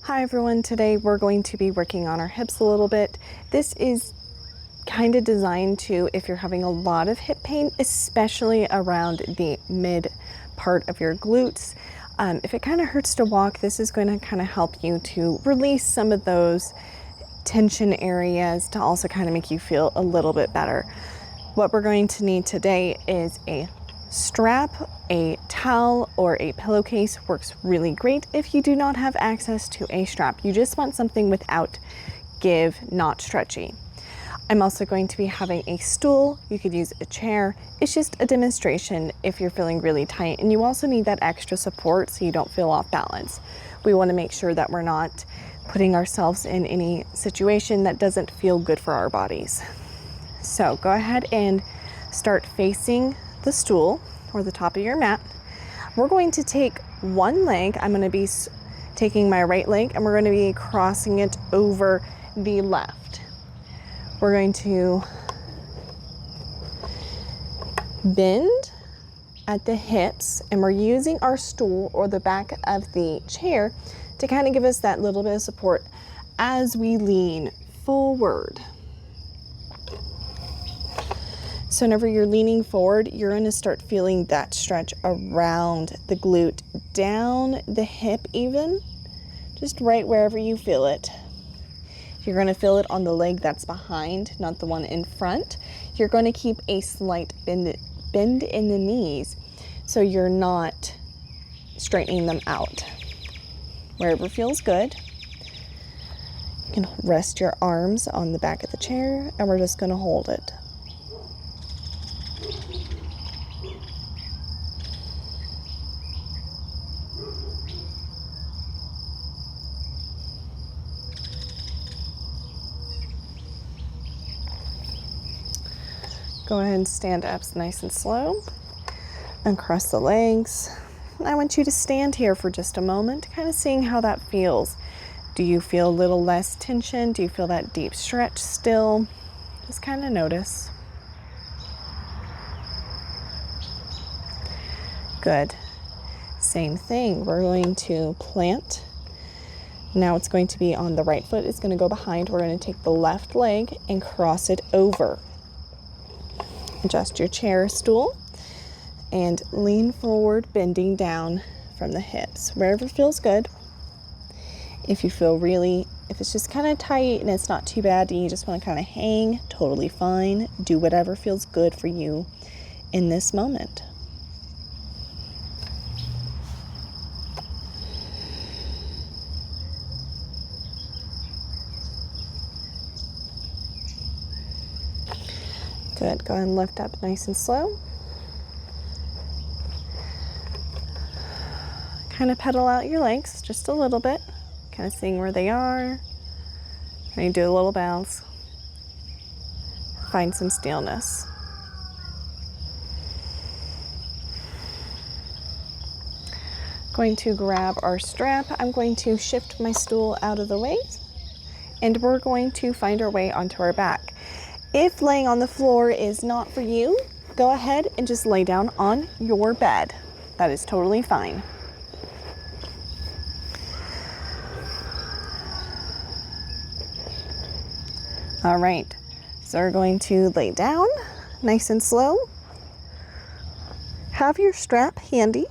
Hi everyone, today we're going to be working on our hips a little bit. This is kind of designed to, if you're having a lot of hip pain, especially around the mid part of your glutes. If it kind of hurts to walk, this is going to kind of help you to release some of those tension areas to also kind of make you feel a little bit better. What we're going to need today is a strap, a towel, or a pillowcase. Works really great if you do not have access to a strap. You just want something without give, not stretchy. I'm also going to be having a stool. You could use a chair. It's just a demonstration if you're feeling really tight, and you also need that extra support so you don't feel off balance. We want to make sure that we're not putting ourselves in any situation that doesn't feel good for our bodies. So go ahead and start facing the stool or the top of your mat. We're going to take one leg. I'm going to be taking my right leg and we're going to be crossing it over the left. We're going to bend at the hips, and we're using our stool or the back of the chair to kind of give us that little bit of support as we lean forward. So whenever you're leaning forward, you're going to start feeling that stretch around the glute, down the hip even, just right wherever you feel it. You're going to feel it on the leg that's behind, not the one in front. You're going to keep a slight bend in the knees so you're not straightening them out. Wherever feels good. You can rest your arms on the back of the chair and we're just going to hold it. Go ahead and stand up nice and slow and cross the legs. I want you to stand here for just a moment, kind of seeing how that feels. Do you feel a little less tension? Do you feel that deep stretch still? Just kind of notice. Good. Same thing. We're going to plant. Now it's going to be on the right foot. It's going to go behind. We're going to take the left leg and cross it over. Adjust your chair stool and lean forward, bending down from the hips, wherever feels good. If it's just kind of tight and it's not too bad and you just want to kind of hang, totally fine. Do whatever feels good for you in this moment. Good. Go ahead and lift up nice and slow. Kind of pedal out your legs just a little bit, kind of seeing where they are. And you do a little bounce. Find some stillness. Going to grab our strap. I'm going to shift my stool out of the way, and we're going to find our way onto our back. If laying on the floor is not for you, go ahead and just lay down on your bed. That is totally fine. All right, so we're going to lay down nice and slow. Have your strap handy.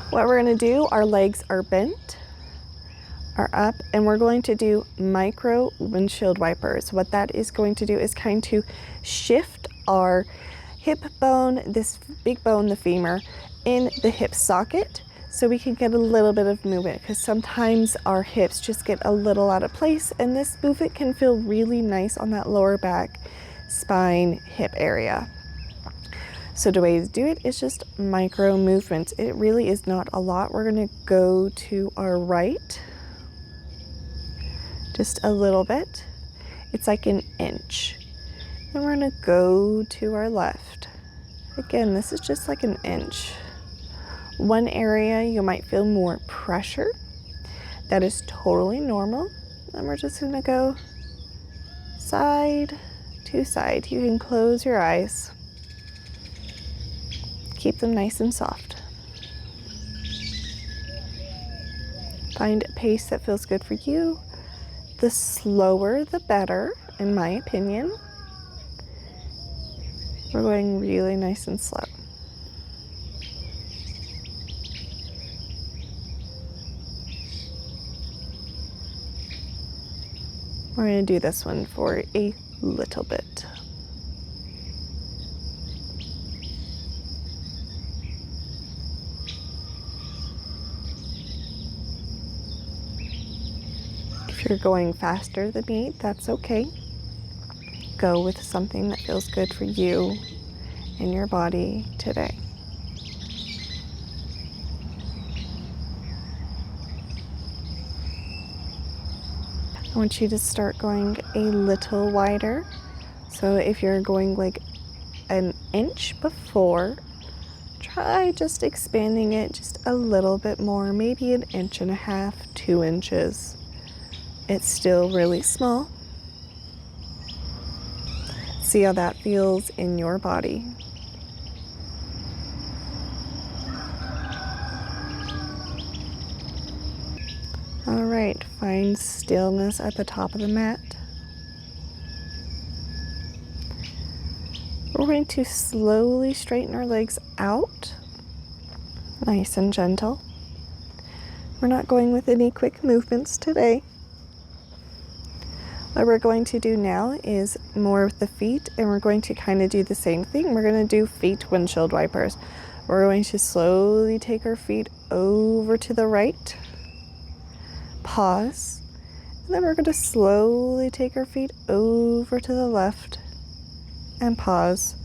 What we're going to do, our legs are bent, are up, and we're going to do micro windshield wipers. What that is going to do is kind of shift our hip bone, this big bone, the femur, in the hip socket so we can get a little bit of movement, because sometimes our hips just get a little out of place, and this movement can feel really nice on that lower back, spine, hip area. So the way to do it is just micro movements. It really is not a lot. We're going to go to our right just a little bit. It's like an inch. And we're going to go to our left. Again, this is just like an inch. One area you might feel more pressure. That is totally normal. And we're just going to go side to side. You can close your eyes. Keep them nice and soft. Find a pace that feels good for you. The slower, the better, in my opinion. We're going really nice and slow. We're going to do this one for a little bit. If you're going faster than me, that's okay. Go with something that feels good for you and your body today. I want you to start going a little wider. So if you're going like an inch before, try just expanding it just a little bit more, maybe 1.5 inches, 2 inches. It's still really small. See how that feels in your body. All right, find stillness at the top of the mat. We're going to slowly straighten our legs out, nice and gentle. We're not going with any quick movements today. What we're going to do now is more with the feet, and we're going to kind of do the same thing. We're going to do feet windshield wipers. We're going to slowly take our feet over to the right, pause, and then we're going to slowly take our feet over to the left and pause.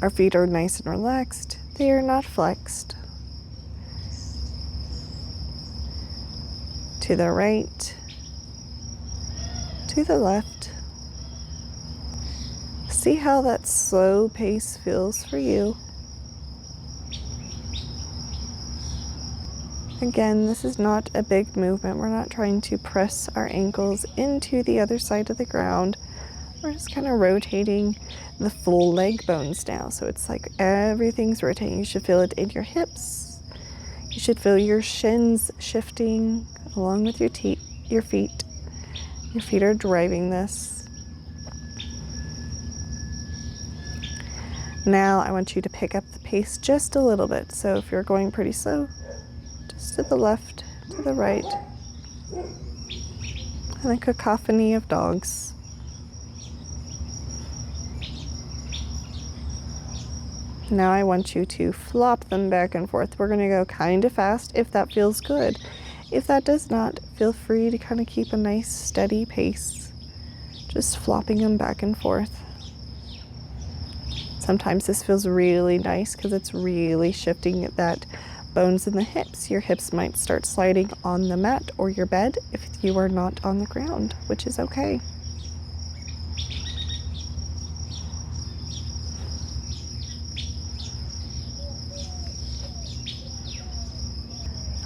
Our feet are nice and relaxed. They are not flexed. To the right, to the left. See how that slow pace feels for you. Again, this is not a big movement. We're not trying to press our ankles into the other side of the ground. We're just kind of rotating the full leg bones now. So it's like everything's rotating. You should feel it in your hips. You should feel your shins shifting along with your feet. Your feet are driving this. Now I want you to pick up the pace just a little bit. So if you're going pretty slow, just to the left, to the right, and a cacophony of dogs. Now I want you to flop them back and forth. We're going to go kind of fast if that feels good. If that does not, feel free to kind of keep a nice steady pace, just flopping them back and forth. Sometimes this feels really nice because it's really shifting that bones in the hips. Your hips might start sliding on the mat or your bed if you are not on the ground, which is okay.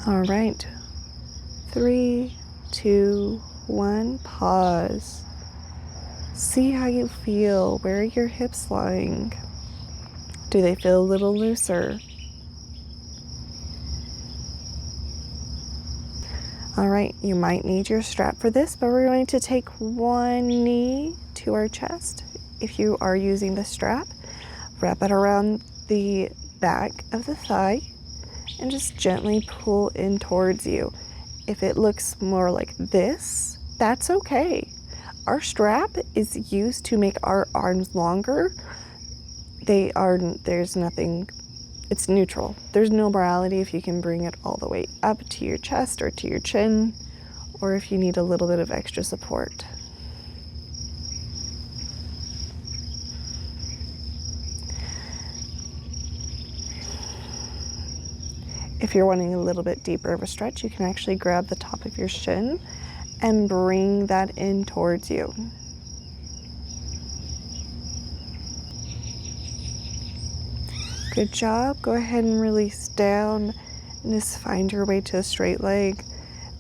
All right. 3, 2, 1, pause. See how you feel. Where are your hips lying? Do they feel a little looser? All right, you might need your strap for this, but we're going to take one knee to our chest. If you are using the strap, wrap it around the back of the thigh and just gently pull in towards you. If it looks more like this, that's okay. Our strap is used to make our arms longer. There's nothing, it's neutral. There's no morality if you can bring it all the way up to your chest or to your chin, or if you need a little bit of extra support. If you're wanting a little bit deeper of a stretch, you can actually grab the top of your shin and bring that in towards you. Good job. Go ahead and release down and just find your way to a straight leg.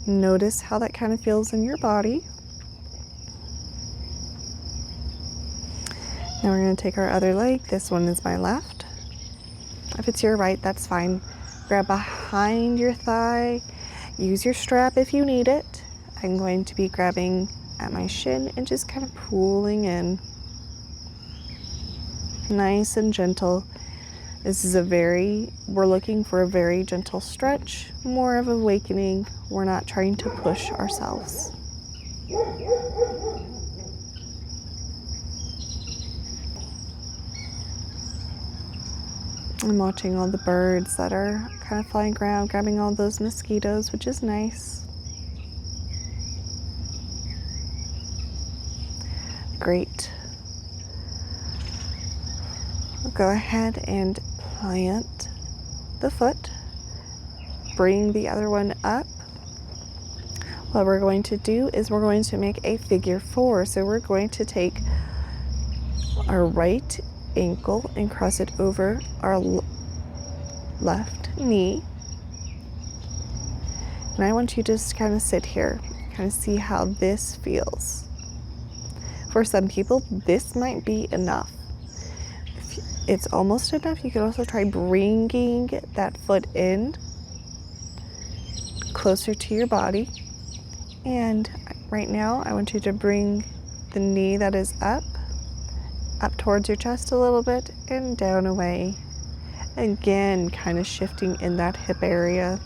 Notice how that kind of feels in your body. Now we're going to take our other leg. This one is my left. If it's your right, that's fine. Grab behind your thigh. Use your strap if you need it. I'm going to be grabbing at my shin and just kind of pulling in. Nice and gentle. This is we're looking for a very gentle stretch, more of awakening. We're not trying to push ourselves. I'm watching all the birds that are kind of flying around, grabbing all those mosquitoes, which is nice. Great. We'll go ahead and plant the foot. Bring the other one up. What we're going to do is we're going to make a figure 4. So we're going to take our right ankle and cross it over our left knee. And I want you to just kind of sit here, kind of see how this feels. For some people, this might be enough. If it's almost enough, you could also try bringing that foot in closer to your body. And right now, I want you to bring the knee that is up towards your chest a little bit and down away. Again, kind of shifting in that hip area.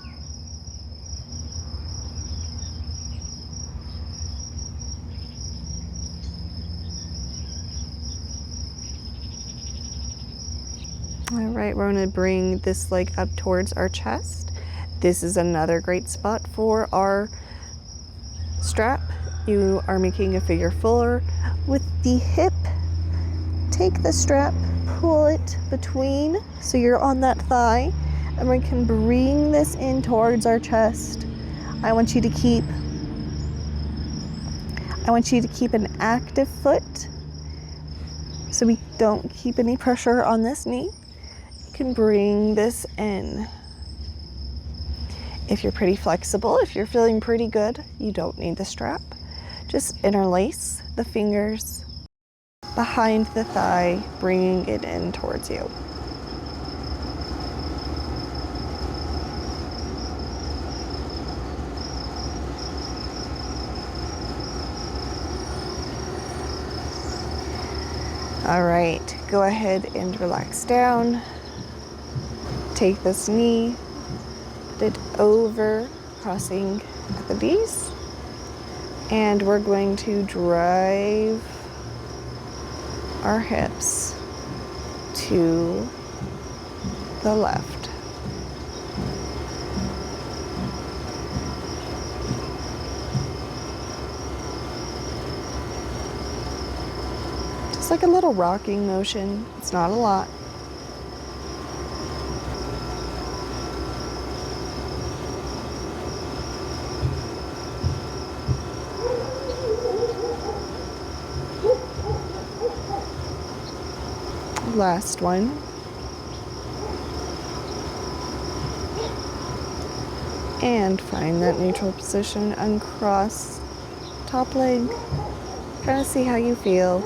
All right, we're going to bring this leg up towards our chest. This is another great spot for our strap. You are making a figure 4 with the hip. Take the strap, pull it between so you're on that thigh, and we can bring this in towards our chest. I want you to keep an active foot so we don't keep any pressure on this knee. You can bring this in. If you're pretty flexible, if you're feeling pretty good, you don't need the strap. Just interlace the fingers behind the thigh, bringing it in towards you. All right, go ahead and relax down. Take this knee, put it over, crossing at the knees, and we're going to drive our hips to the left. Just like a little rocking motion. It's not a lot. Last one. And find that neutral position, uncross top leg. Kind of see how you feel.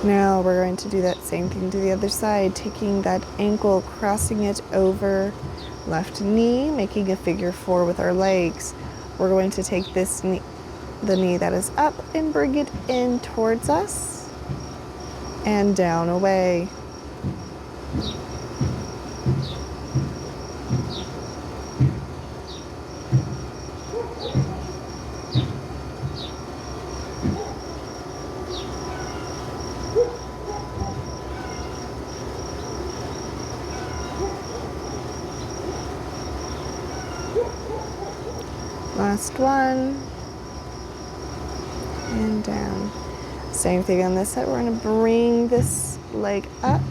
Now we're going to do that same thing to the other side, taking that ankle, crossing it over left knee, making a figure 4 with our legs. We're going to take this knee, the knee that is up, and bring it in towards us and down away. Last one. And down. Same thing on this side. We're going to bring this leg up,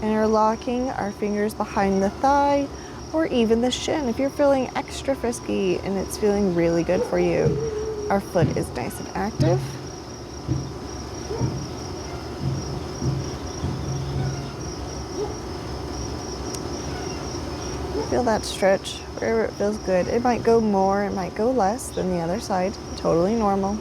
interlocking our fingers behind the thigh or even the shin. If you're feeling extra frisky and it's feeling really good for you, our foot is nice and active. Feel that stretch wherever it feels good. It might go more, it might go less than the other side. Totally normal.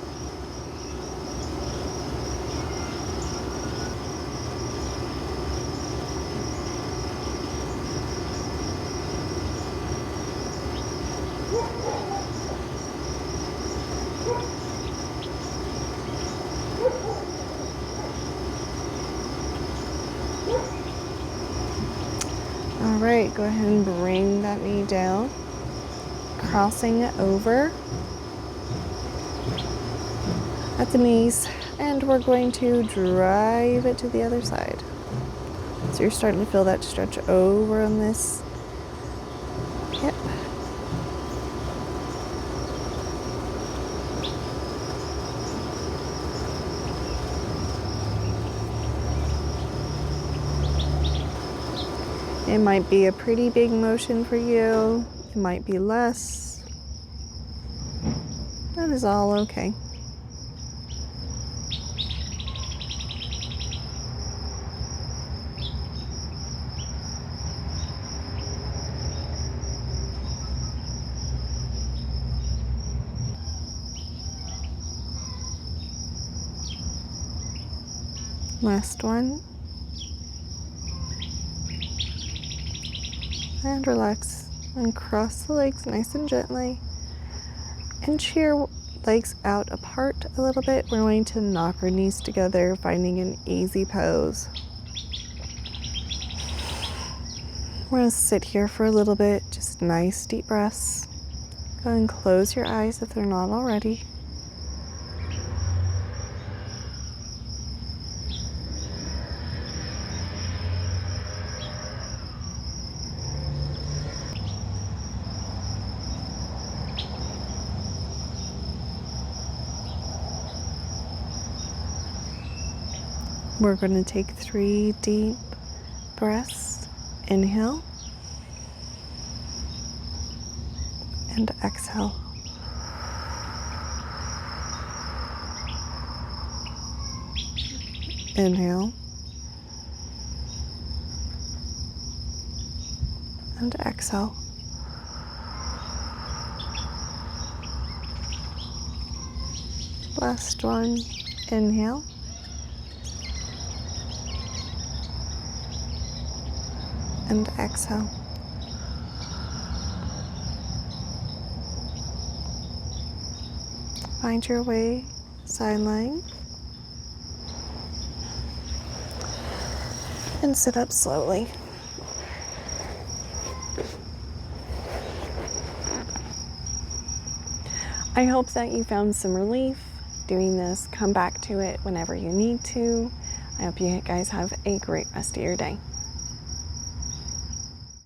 All right, go ahead and bring that knee down, crossing it over at the knees, and we're going to drive it to the other side. So you're starting to feel that stretch over on this hip. It might be a pretty big motion for you. It might be less. That is all okay. Last one. And relax and cross the legs nice and gently. Inch your legs out apart a little bit. We're going to knock our knees together, finding an easy pose. We're going to sit here for a little bit, just nice deep breaths. Go ahead and close your eyes if they're not already. We're going to take 3 deep breaths. Inhale and exhale. Inhale and exhale. Last one. Inhale and exhale. Find your way, side lying, and sit up slowly. I hope that you found some relief doing this. Come back to it whenever you need to. I hope you guys have a great rest of your day.